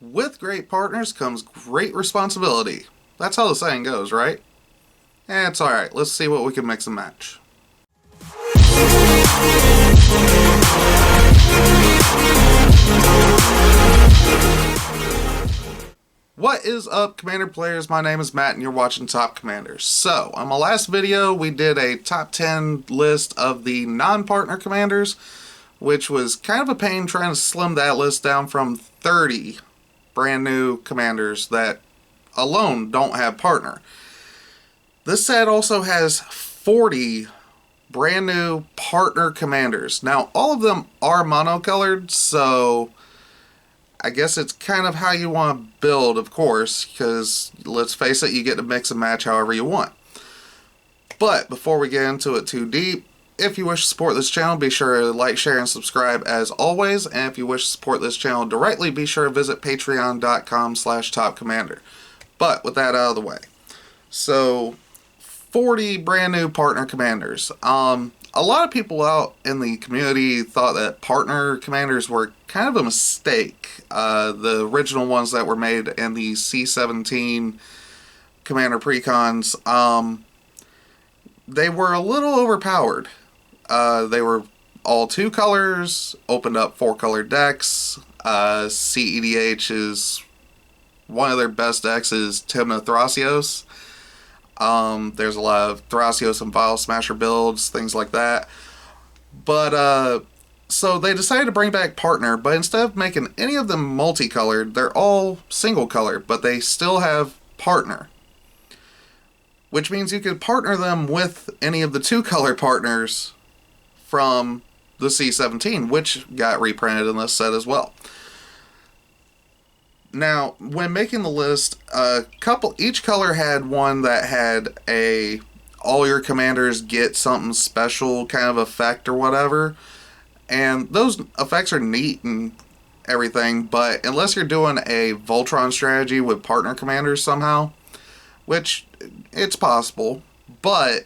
With great partners comes great responsibility. That's how the saying goes, right? It's alright, let's see what we can mix and match. What is up, Commander players? My name is Matt and you're watching Top Commanders. So, on my last video, we did a top 10 list of the non-partner commanders, which was kind of a pain trying to slim that list down from 30 brand new commanders that alone don't have partner. This set also has 40 brand new partner commanders. Now, all of them are monocolored, so I guess it's kind of how you want to build, of course, because let's face it, you get to mix and match however you want. But before we get into it too deep, if you wish to support this channel, be sure to like, share, and subscribe as always. And if you wish to support this channel directly, be sure to visit patreon.com/topcommander. But with that out of the way, so 40 brand new partner commanders. A lot of people out in the community thought that partner commanders were kind of a mistake. The original ones that were made in the C-17 commander precons, they were a little overpowered. They were all 2 colors, opened up 4 color decks. CEDH is one of their best decks is Tymna Thrasios. There's a lot of Thrasios and Vial Smasher builds, things like that. But, so they decided to bring back partner, but instead of making any of them multicolored, they're all single color, but they still have partner. Which means you could partner them with any of the 2 color partners from the C-17, which got reprinted in this set as well. Now, when making the list, each color had one that had a all your commanders get something special kind of effect or whatever. And those effects are neat and everything, but unless you're doing a Voltron strategy with partner commanders somehow, which it's possible, but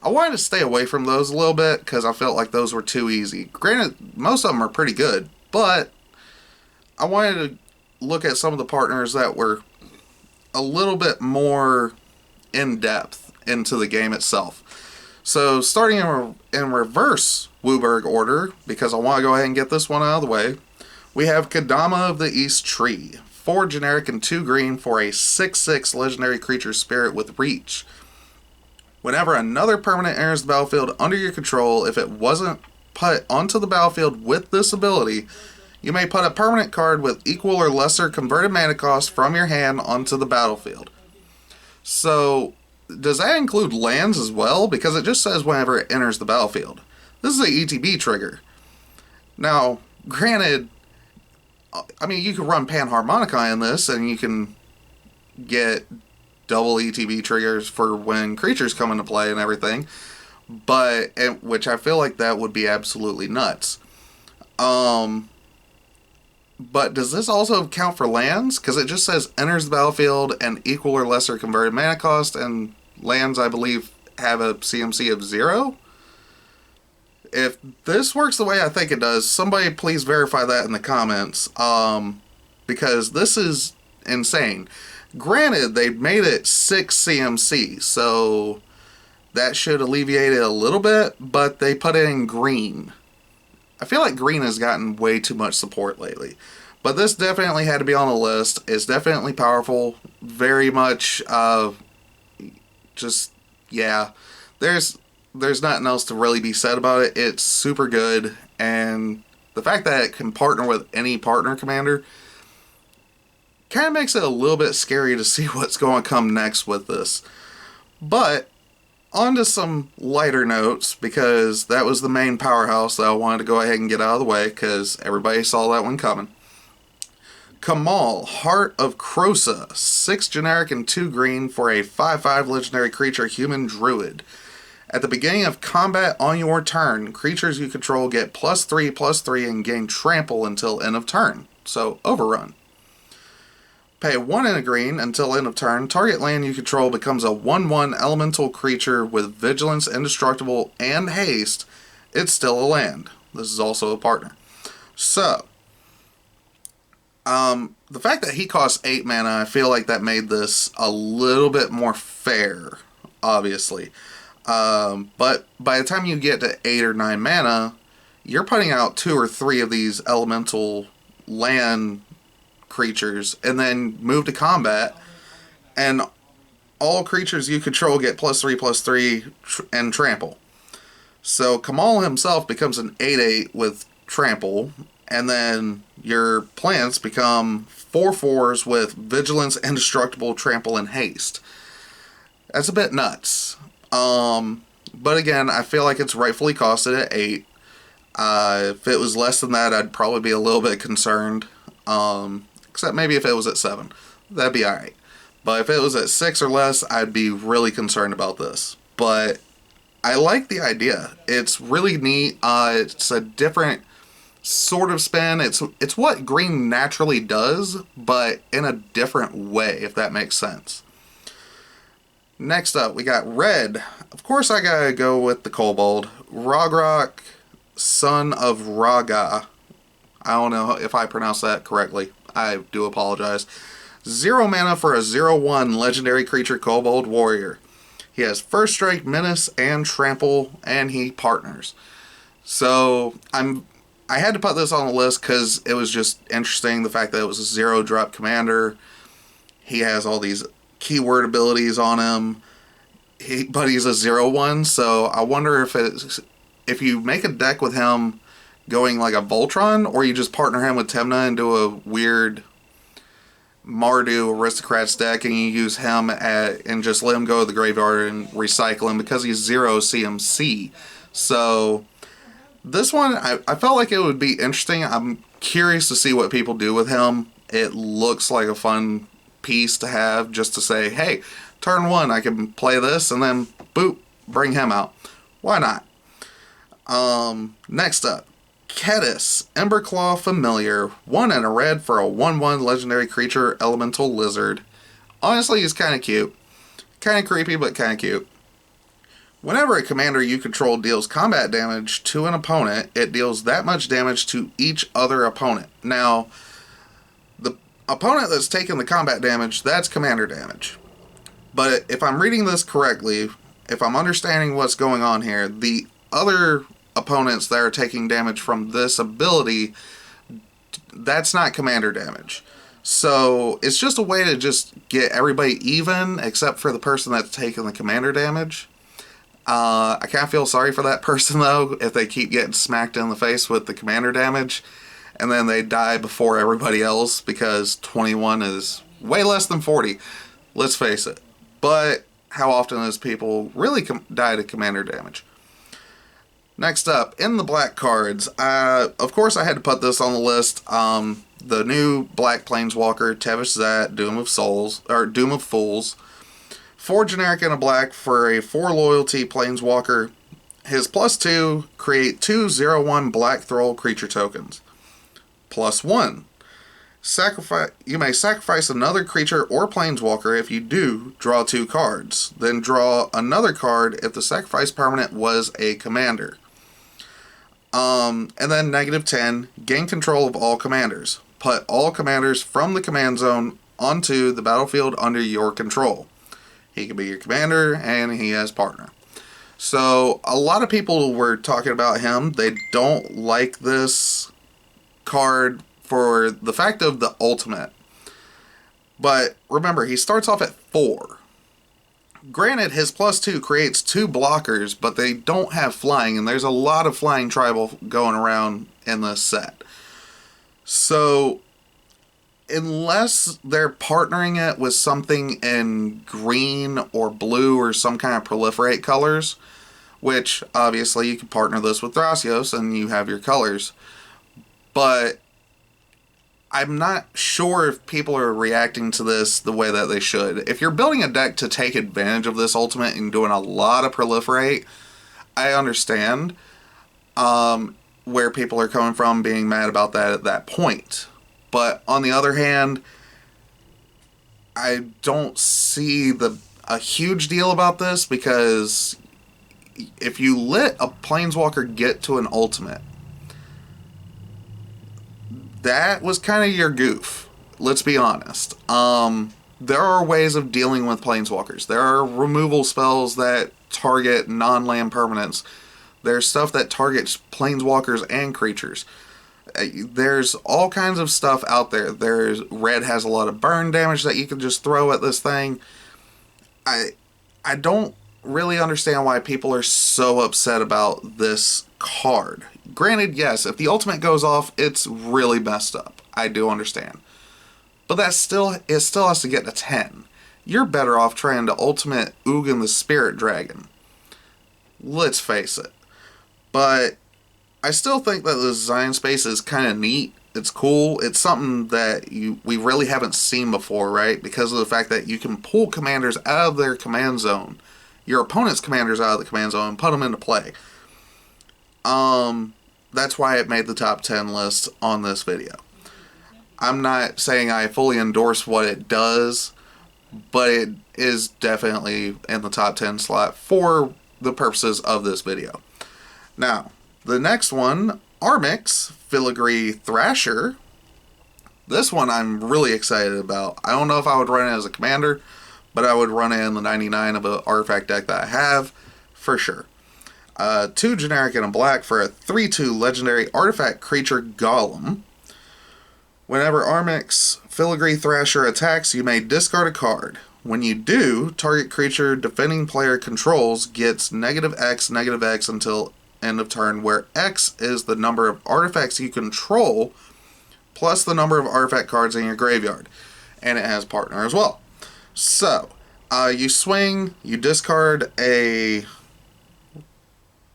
I wanted to stay away from those a little bit because I felt like those were too easy. Granted, most of them are pretty good, but I wanted to look at some of the partners that were a little bit more in-depth into the game itself. So starting in reverse WUBRG order, because I want to go ahead and get this one out of the way, we have Kodama of the East Tree. 4 generic and 2 green for a 6/6 legendary creature spirit with reach. Whenever another permanent enters the battlefield under your control, if it wasn't put onto the battlefield with this ability, you may put a permanent card with equal or lesser converted mana cost from your hand onto the battlefield. So, does that include lands as well? Because it just says whenever it enters the battlefield. This is a ETB trigger. Now, granted, I mean, you can run Panharmonica in this, and you can get double ETB triggers for when creatures come into play and everything, but which I feel like that would be absolutely nuts. But does this also count for lands? Because it just says enters the battlefield and equal or lesser converted mana cost, and lands, I believe, have a CMC of 0. If this works the way I think it does, somebody please verify that in the comments, because this is insane. Granted, they made it 6 CMC, so that should alleviate it a little bit, but they put it in green. I feel like green has gotten way too much support lately. But this definitely had to be on the list. It's definitely powerful. Very much, just, yeah. There's nothing else to really be said about it. It's super good. And the fact that it can partner with any partner commander kind of makes it a little bit scary to see what's going to come next with this. But on to some lighter notes, because that was the main powerhouse that I wanted to go ahead and get out of the way, because everybody saw that one coming. Kamahl, Heart of Krosa, 6 generic and 2 green for a 5/5 legendary creature human druid. At the beginning of combat on your turn, creatures you control get +3/+3 and gain trample until end of turn, so overrun. Pay 1 and a green until end of turn. Target land you control becomes a 1/1 elemental creature with vigilance, indestructible, and haste. It's still a land. This is also a partner. So, The fact that he costs 8 mana, I feel like that made this a little bit more fair, obviously. But by the time you get to 8 or 9 mana, you're putting out 2 or 3 of these elemental land creatures, and then move to combat, and all creatures you control get +3/+3 and trample. So Kamal himself becomes an 8/8 with trample, and then your plants become 4/4s with vigilance, indestructible, trample, and haste. That's a bit nuts. But again, I feel like it's rightfully costed at 8. If it was less than that, I'd probably be a little bit concerned. Except maybe if it was at 7. That'd be alright. But if it was at 6 or less, I'd be really concerned about this. But I like the idea. It's really neat. It's a different sort of spin. It's what green naturally does, but in a different way, if that makes sense. Next up, we got red. Of course, I gotta go with the Kobold. Rogrock, son of Raga. I don't know if I pronounced that correctly. I do apologize. 0 mana for a 0/1 legendary creature Kobold warrior. He has First Strike, Menace, and Trample, and he partners. So I had to put this on the list because it was just interesting, the fact that it was a 0-drop commander. He has all these keyword abilities on him, but he's a 0/1, so I wonder if you make a deck with him going like a Voltron, or you just partner him with Temna and do a weird Mardu Aristocrats deck, and you use him and just let him go to the graveyard and recycle him because he's 0 CMC. So this one, I felt like it would be interesting. I'm curious to see what people do with him. It looks like a fun piece to have, just to say, hey, turn 1, I can play this, and then, boop, bring him out. Why not? Next up, Kedis, Emberclaw Familiar, 1 and a red for a 1/1 legendary creature, elemental lizard. Honestly, he's kind of cute. Kind of creepy, but kind of cute. Whenever a commander you control deals combat damage to an opponent, it deals that much damage to each other opponent. Now, the opponent that's taking the combat damage, that's commander damage. But if I'm reading this correctly, if I'm understanding what's going on here, the other opponents that are taking damage from this ability, that's not commander damage. So it's just a way to just get everybody even, except for the person that's taking the commander damage. I kind of feel sorry for that person, though, if they keep getting smacked in the face with the commander damage, and then they die before everybody else, because 21 is way less than 40. Let's face it. But how often does people really die to commander damage? Next up, in the black cards, of course I had to put this on the list. The new black planeswalker, Tevesh Szat, Doom of Fools. 4 generic and a black for a 4 loyalty planeswalker. His +2, create 2 0/1 black thrall creature tokens. +1, you may sacrifice another creature or planeswalker. If you do, draw 2 cards. Then draw another card if the sacrifice permanent was a commander. And then -10, gain control of all commanders. Put all commanders from the command zone onto the battlefield under your control. He can be your commander, and he has partner. So a lot of people were talking about him. They don't like this card for the fact of the ultimate. But remember, he starts off at 4. Granted, his +2 creates 2 blockers, but they don't have flying, and there's a lot of flying tribal going around in this set. So, unless they're partnering it with something in green or blue or some kind of proliferate colors, which obviously you can partner this with Thrasios and you have your colors, but I'm not sure if people are reacting to this the way that they should. If you're building a deck to take advantage of this ultimate and doing a lot of proliferate, I understand where people are coming from being mad about that at that point. But on the other hand, I don't see a huge deal about this, because if you let a planeswalker get to an ultimate, that was kind of your goof. Let's be honest. There are ways of dealing with planeswalkers. There are removal spells that target non-land permanents. There's stuff that targets planeswalkers and creatures. There's all kinds of stuff out there. Red has a lot of burn damage that you can just throw at this thing. I don't really understand why people are so upset about this card. Granted, yes, if the ultimate goes off, it's really messed up. I do understand. But it still has to get to 10. You're better off trying to ultimate Ugin the Spirit Dragon. Let's face it. But I still think that the design space is kind of neat. It's cool. It's something that we really haven't seen before, right? Because of the fact that you can pull commanders out of their command zone, your opponent's commanders out of the command zone, and put them into play. That's why it made the top 10 list on this video. I'm not saying I fully endorse what it does, but it is definitely in the top 10 slot for the purposes of this video. Now, the next one, Armix Filigree Thrasher. This one I'm really excited about. I don't know if I would run it as a commander, but I would run it in the 99 of an artifact deck that I have, for sure. 2 generic and a black for a 3/2 legendary artifact creature golem. Whenever Armix Filigree Thrasher attacks, you may discard a card. When you do, target creature defending player controls gets -X until end of turn, where X is the number of artifacts you control plus the number of artifact cards in your graveyard. And it has partner as well. So, you swing, you discard a...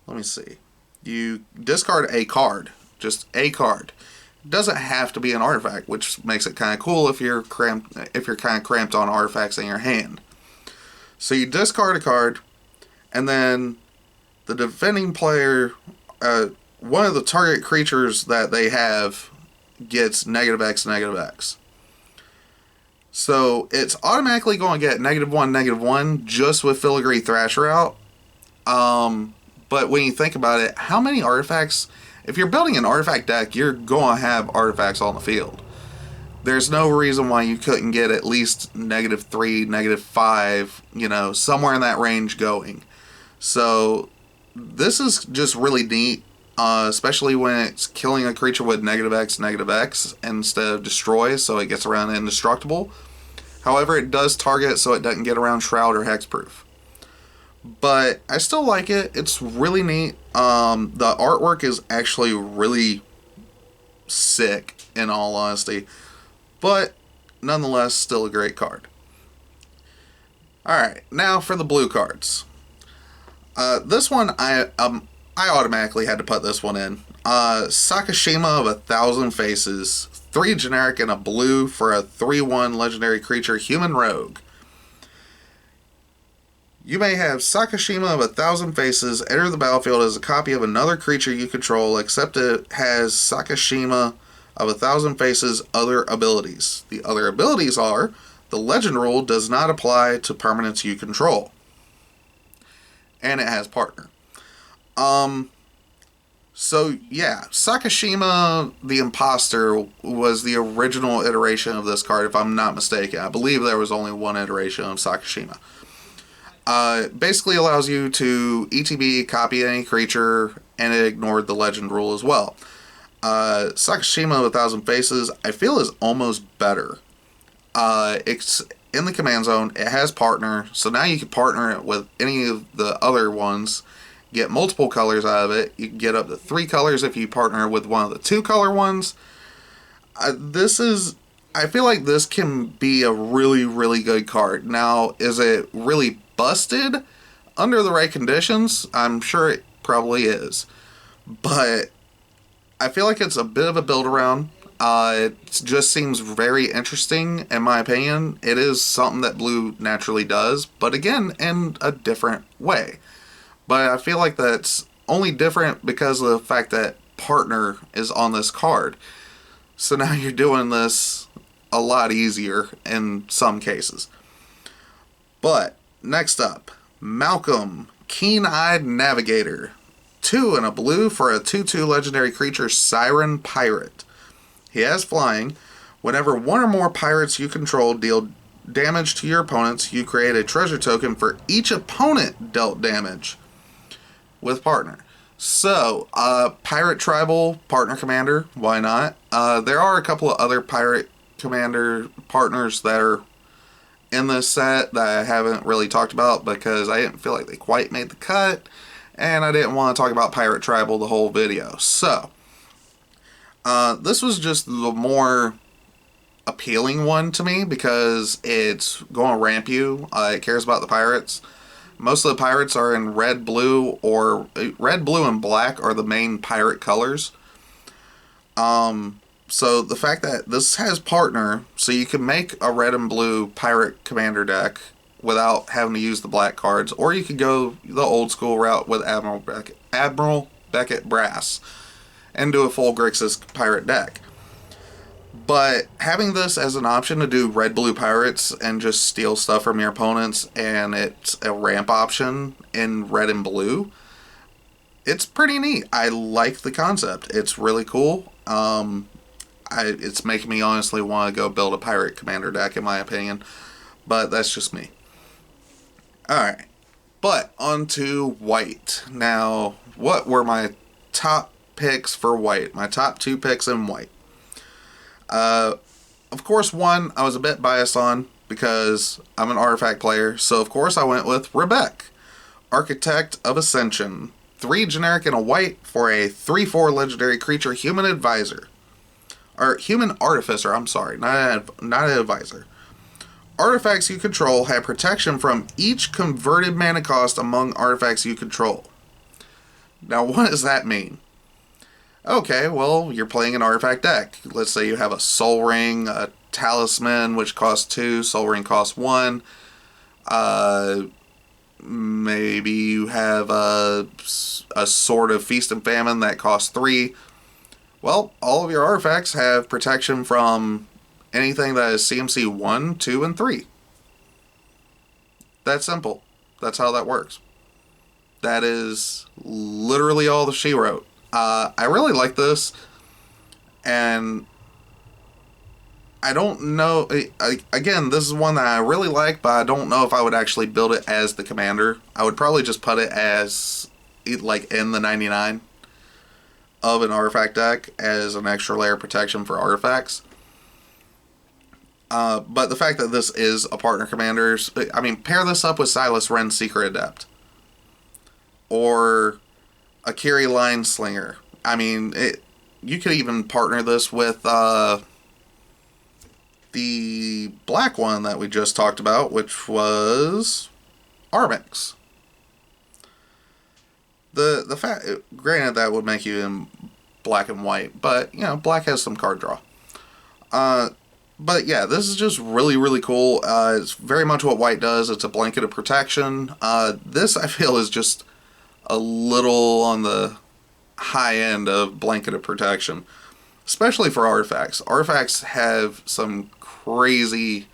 Let me see. You discard a card. Just a card. It doesn't have to be an artifact, which makes it kind of cool if you're kind of cramped on artifacts in your hand. So you discard a card, and then the defending player, one of the target creatures that they have gets -X. So it's automatically going to get -1/-1 just with Filigree Thrasher out. But when you think about it, how many artifacts... If you're building an artifact deck, you're going to have artifacts on the field. There's no reason why you couldn't get at least -3, -5, somewhere in that range going. So this is just really neat, especially when it's killing a creature with -X instead of destroy, so it gets around indestructible. However, it does target, so it doesn't get around Shroud or Hexproof. But I still like it. It's really neat. The artwork is actually really sick, in all honesty. But nonetheless, still a great card. Alright, now for the blue cards. This one, I automatically had to put this one in. Sakashima of 1,000 Faces. 3 generic and a blue for a 3/1 legendary creature, human rogue. You may have Sakashima of 1,000 Faces enter the battlefield as a copy of another creature you control, except it has Sakashima of 1,000 Faces' other abilities. The other abilities are, the legend rule does not apply to permanents you control. And it has partner. So yeah, Sakashima the Imposter was the original iteration of this card, if I'm not mistaken. I believe there was only one iteration of Sakashima. Basically allows you to ETB, copy any creature, and it ignored the legend rule as well. Sakashima of 1,000 Faces, I feel, is almost better. It's in the command zone, it has partner, so now you can partner it with any of the other ones, get multiple colors out of it. You can get up to 3 colors if you partner with one of the 2 color ones. I feel like this can be a really, really good card. Now, is it really busted under the right conditions? I'm sure it probably is. But I feel like it's a bit of a build around. It just seems very interesting, in my opinion. It is something that blue naturally does, but again, in a different way. But I feel like that's only different because of the fact that partner is on this card. So now you're doing this a lot easier in some cases. But next up, Malcolm, Keen-Eyed Navigator. 2 and a blue for a 2/2 legendary creature, Siren Pirate. He has flying. Whenever one or more pirates you control deal damage to your opponents, you create a treasure token for each opponent dealt damage with partner. So, pirate tribal partner commander, why not? There are a couple of other pirate commander partners that are in this set that I haven't really talked about because I didn't feel like they quite made the cut, and I didn't want to talk about pirate tribal the whole video. So, this was just the more appealing one to me because it's going to ramp you. It cares about the pirates. Most of the pirates are in red, blue, or red, blue, and black are the main pirate colors. So the fact that this has partner, so you can make a red and blue pirate commander deck without having to use the black cards, or you could go the old school route with Admiral Beckett Brass and do a full Grixis pirate deck. But having this as an option to do red-blue pirates and just steal stuff from your opponents, and it's a ramp option in red and blue, it's pretty neat. I like the concept. It's really cool. It's making me honestly want to go build a pirate commander deck, in my opinion. But that's just me. Alright. But on to white. Now, what were my top picks for white? My top 2 picks in white. Of course, one I was a bit biased on because I'm an artifact player, so of course I went with Rebek, Architect of Ascension. 3 generic and a white for a 3/4 legendary creature human advisor. Or human artificer, I'm sorry, not an advisor. Artifacts you control have protection from each converted mana cost among artifacts you control. Now, what does that mean? Okay, well, you're playing an artifact deck. Let's say you have a Soul Ring, a Talisman, which costs 2, Soul Ring costs 1. Maybe you have a Sword of Feast and Famine that costs 3. Well, all of your artifacts have protection from anything that is CMC 1, 2, and 3. That's simple. That's how that works. That is literally all that she wrote. I really like this, and I don't know, again, this is one that I really like, but I don't know if I would actually build it as the commander. I would probably just put it as, like, in the 99 of an artifact deck as an extra layer of protection for artifacts. But the fact that this is a partner commander, I mean, pair this up with Silas Wren's Secret Adept. Or Akiri Line Slinger. I mean, you could even partner this with the black one that we just talked about, which was Armix. The fact, granted, that would make you in black and white, but you know, black has some card draw. But yeah, this is just really, really cool. It's very much what white does. It's a blanket of protection. This, I feel, is just a little on the high end of blanket of protection, especially for artifacts. Artifacts have some crazy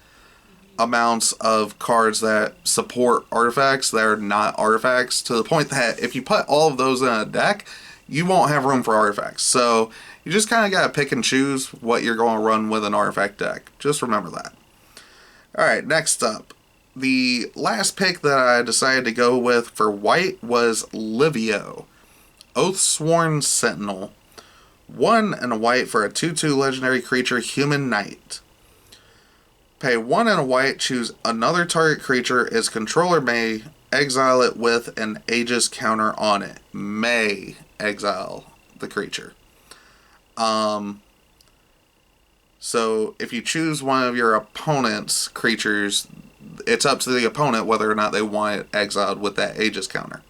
amounts of cards that support artifacts that are not artifacts, to the point that if you put all of those in a deck, you won't have room for artifacts. So you just kind of got to pick and choose what you're going to run with an artifact deck. Just remember that. Alright, next up. The last pick that I decided to go with for white was Livio, Oathsworn Sentinel. 1 and a white for a 2/2 legendary creature, Human Knight. Pay 1 and a white, choose another target creature. Its controller may exile it with an Aegis counter on it. May exile the creature. So if you choose one of your opponent's creatures, it's up to the opponent whether or not they want it exiled with that Aegis counter.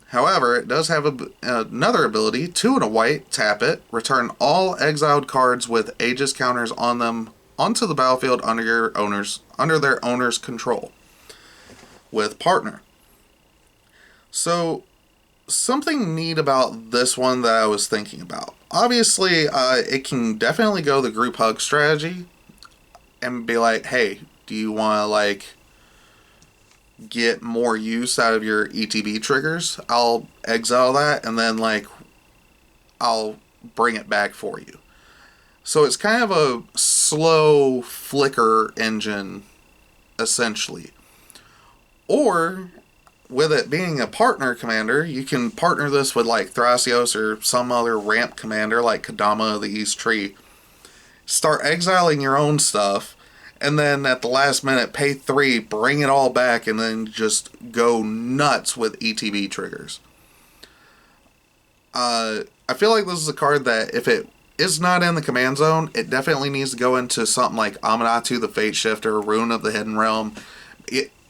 However, it does have another ability, 2 and a white, tap it, return all exiled cards with Aegis counters on them onto the battlefield under their owner's control with partner. So, something neat about this one that I was thinking about. Obviously, it can definitely go the group hug strategy and be like, hey, do you want to, like, get more use out of your ETB triggers? I'll exile that, and then, like, I'll bring it back for you. So it's kind of a slow flicker engine, essentially. Or, with it being a partner commander, you can partner this with like Thrasios or some other ramp commander like Kadama of the East Tree. Start exiling your own stuff, and then at the last minute pay 3, bring it all back, and then just go nuts with ETB triggers. I feel like this is a card that if it is not in the command zone, it definitely needs to go into something like Amanatu the Fate Shifter, Rune of the Hidden Realm,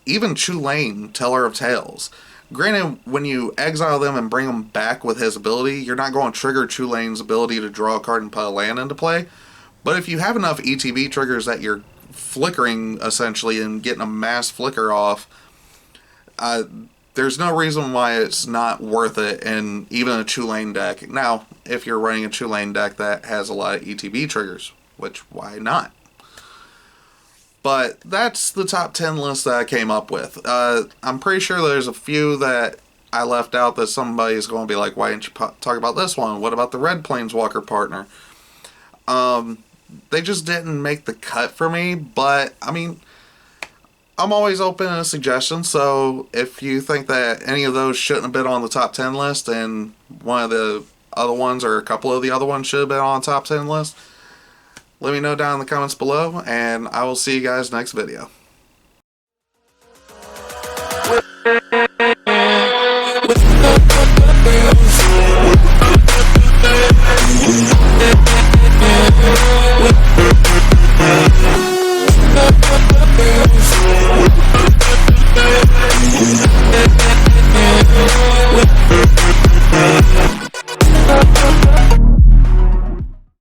even Chulane, Teller of Tales. Granted, when you exile them and bring them back with his ability, you're not going to trigger Chulane's ability to draw a card and put a land into play. But if you have enough ETB triggers that you're flickering, essentially, and getting a mass flicker off, there's no reason why it's not worth it in even a Chulane deck. Now, if you're running a Chulane deck that has a lot of ETB triggers, which, why not? But that's the top 10 list that I came up with. I'm pretty sure there's a few that I left out that somebody's going to be like, why didn't you talk about this one? What about the Red Planeswalker partner? They just didn't make the cut for me, but, I mean, I'm always open to suggestions, so if you think that any of those shouldn't have been on the top 10 list and one of the other ones or a couple of the other ones should have been on the top 10 list, let me know down in the comments below, and I will see you guys next video.